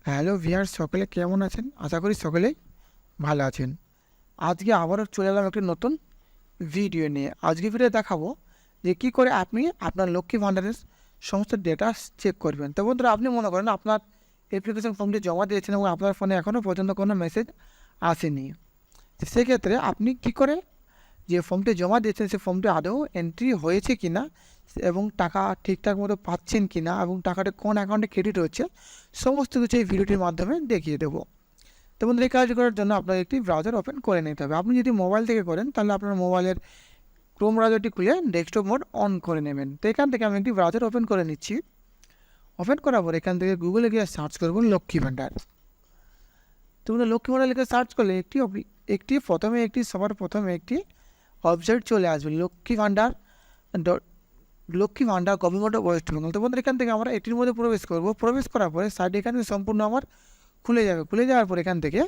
Hello viewers, সকলে কেমন আছেন? আশা করি সকলেই ভালো আছেন। আজকে আবারও চলে এলাম একটি নতুন ভিডিও নিয়ে। আজকে ভিডিও দেখাবো যে কী করে আপনি আপনার লক্ষ্মী ভাণ্ডারের সমস্ত ডেটা চেক করবেন। তো বন্ধুরা, আপনি মনে করেন আপনার অ্যাপ্লিকেশন ফর্মটি জমা দিয়েছেন এবং আপনার ফোনে এখনও পর্যন্ত কোনো মেসেজ আসেনি। সেক্ষেত্রে আপনি কী করে যে ফর্মটি জমা দিয়েছেন সেই ফর্মটি আদৌ এন্ট্রি হয়েছে কি না এবং টাকা ঠিকঠাক মতো পাচ্ছেন কি না এবং টাকাটা কোন অ্যাকাউন্টে ক্রেডিট হচ্ছে, সমস্ত কিছু এই ভিডিওটির মাধ্যমে দেখিয়ে দেবো। তো বন্ধুরা, এই কাজ করার জন্য আপনাকে একটি ব্রাউজার ওপেন করে নিতে হবে। আপনি যদি মোবাইল থেকে করেন তাহলে আপনার মোবাইলের ক্রোম ব্রাউজারটি খুলে ডেস্কটপ মোড অন করে নেবেন। তো এখান থেকে আমি একটি ব্রাউজার ওপেন করে নিচ্ছি। ওপেন করার পর এখান থেকে গুগলে গিয়ে সার্চ করবো লক্ষ্মী ভাণ্ডার। তো লক্ষ্মী ভাণ্ডার লিখে সার্চ করলে সবার প্রথমে একটি ওয়েবসাইট চলে আসবে, Lakshmi Bhandar government of West Bengal. তো বন্ধুরা, এখান থেকে আমরা এটির মধ্যে প্রবেশ করব। প্রবেশ করার পরে সাইডে এখানে সম্পূর্ণ আমার খুলে যাবে। খুলে যাওয়ার পর এখান থেকে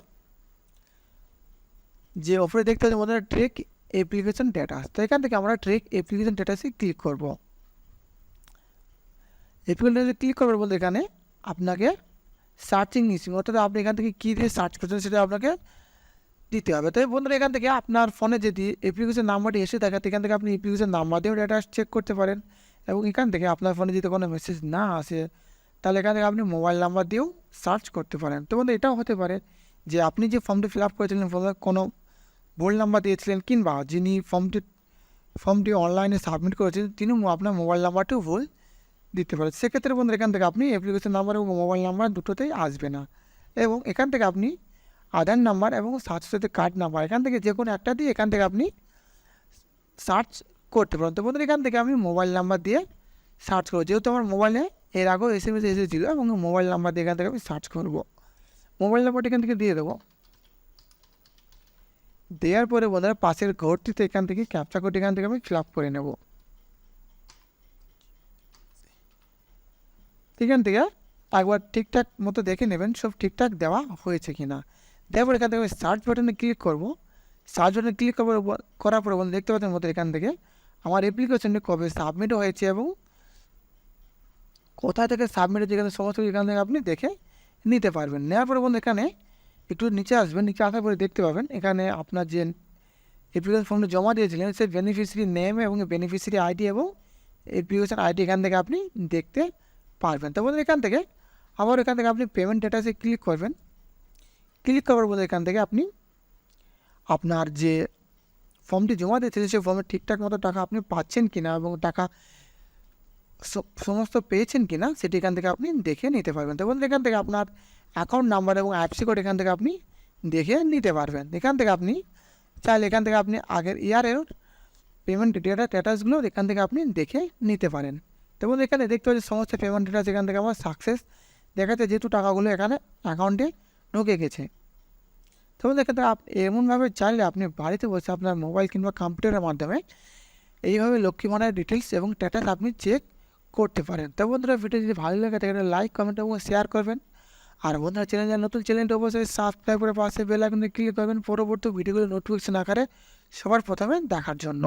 যে ওপরে দেখতে পাচ্ছি আমাদের ট্রেক অ্যাপ্লিকেশন ডেটাস, তো এখান থেকে আমরা ট্রেক অ্যাপ্লিকেশন ডেটাসে ক্লিক করব। অ্যাপ্লিকেশন ক্লিক করবার বলতে এখানে আপনাকে সার্চিং নিচ্ছি, অর্থাৎ আপনি এখান থেকে কী দিয়ে সার্চ করছেন সেটা আপনাকে দিতে হবে। তাই বন্ধুরা, এখান থেকে আপনার ফোনে যদি অ্যাপ্লিকেশন নাম্বারটি এসে থাকে এখান থেকে আপনি অ্যাপ্লিকেশন নাম্বার দিয়েও ডেটা চেক করতে পারেন, এবং এখান থেকে আপনার ফোনে যদি কোনো মেসেজ না আসে তাহলে এখান থেকে আপনি মোবাইল নাম্বার দিয়েও সার্চ করতে পারেন। তো বন্ধু, এটাও হতে পারে যে আপনি যে ফর্মটি ফিল আপ করেছিলেন ফর্মে কোনো ভুল নাম্বার দিয়েছিলেন, কিংবা যিনি ফর্মটি অনলাইনে সাবমিট করেছেন তিনি আপনার মোবাইল নাম্বারটিও ভুল দিতে পারেন। সেক্ষেত্রে বন্ধু, এখান থেকে আপনি অ্যাপ্লিকেশন নাম্বার এবং মোবাইল নাম্বার দুটোতেই আসবে না, এবং এখান থেকে আপনি আধার নাম্বার এবং সাথে কার্ড নাম্বার এখান থেকে যে কোনো একটা দিয়ে এখান থেকে আপনি সার্চ করতে পারেন। তো বন্ধুরা, এখান থেকে আমি মোবাইল নাম্বার দিয়ে সার্চ করব, যেহেতু আমার মোবাইলে এর আগেও SMS এসেছিলো, এবং মোবাইল নাম্বার দিয়ে এখান থেকে আমি সার্চ করব। মোবাইল নাম্বারটা এখান থেকে দিয়ে দেবো। দেওয়ার পরে বন্ধুরা, পাশের ঘরটিতে এখান থেকে ক্যাপচা কোড এখান থেকে আমি ফিল আপ করে নেব। এখান থেকে একবার ঠিকঠাক মতো দেখে নেবেন সব ঠিকঠাক দেওয়া হয়েছে কি না। তারপর এখান থেকে আমি সার্চ বাটনে ক্লিক করব। সার্চ বাটনে ক্লিক করার পরে বন্ধু দেখতে পাচ্ছেন মতো এখান থেকে আমার অ্যাপ্লিকেশনটি কবে সাবমিট হয়েছে এবং কোথায় থেকে সাবমিট হয়েছে এখানে সমস্ত এখান থেকে আপনি দেখে নিতে পারবেন। নেওয়ার পরে বন্ধু এখানে একটু নিচে আসবেন, নিচে আসার পরে দেখতে পাবেন এখানে আপনার যে অ্যাপ্লিকেশন ফর্মটি জমা দিয়েছিলেন সেই বেনিফিশিয়ারি নেম এবং বেনিফিশিয়ারি আইডি এবং অ্যাপ্লিকেশন আইডি এখান থেকে আপনি দেখতে পারবেন। তো বন্ধু, এখান থেকে আপনি পেমেন্ট ডেটাসে ক্লিক করবেন। ক্লিক করার পরে এখান থেকে আপনি আপনার যে ফর্মটি জমা দিয়েছে সেই ফর্মে ঠিকঠাক মতো টাকা আপনি পাচ্ছেন কিনা এবং টাকা সমস্ত পেয়েছেন কিনা সেটি এখান থেকে আপনি দেখে নিতে পারবেন। তো বন্ধু, এখান থেকে আপনার অ্যাকাউন্ট নাম্বার এবং আইএফএসসি কোড এখান থেকে আপনি দেখে নিতে পারবেন। এখান থেকে আপনি চাইলে এখান থেকে আপনি আগের ইয়ারের পেমেন্ট ডেটাসগুলো এখান থেকে আপনি দেখে নিতে পারেন। তো বন্ধু, এখানে দেখতে পাচ্ছি সমস্ত পেমেন্ট ডেটাস এখান থেকে আমার সাকসেস দেখাচ্ছে, যেহেতু টাকাগুলো এখানে অ্যাকাউন্টে ঢুকে গেছে। তো বন্ধু, এখানে এমনভাবে চাইলে আপনি বাড়িতে বসে আপনার মোবাইল কিংবা কম্পিউটারের মাধ্যমে এইভাবে লক্ষ্মী ভাণ্ডারের ডিটেলস এবং স্ট্যাটাস আপনি চেক করতে পারেন। তো বন্ধুরা, ভিডিও যদি ভালো লাগে তাহলে লাইক, কমেন্ট এবং শেয়ার করবেন। আর বন্ধুরা, নতুন চ্যানেলটি অবশ্যই সাবস্ক্রাইব করে পাশে বেল আইকনে ক্লিক করবেন পরবর্তী ভিডিওগুলো নোটিফিকেশন আকারে সবার প্রথমে দেখার জন্য।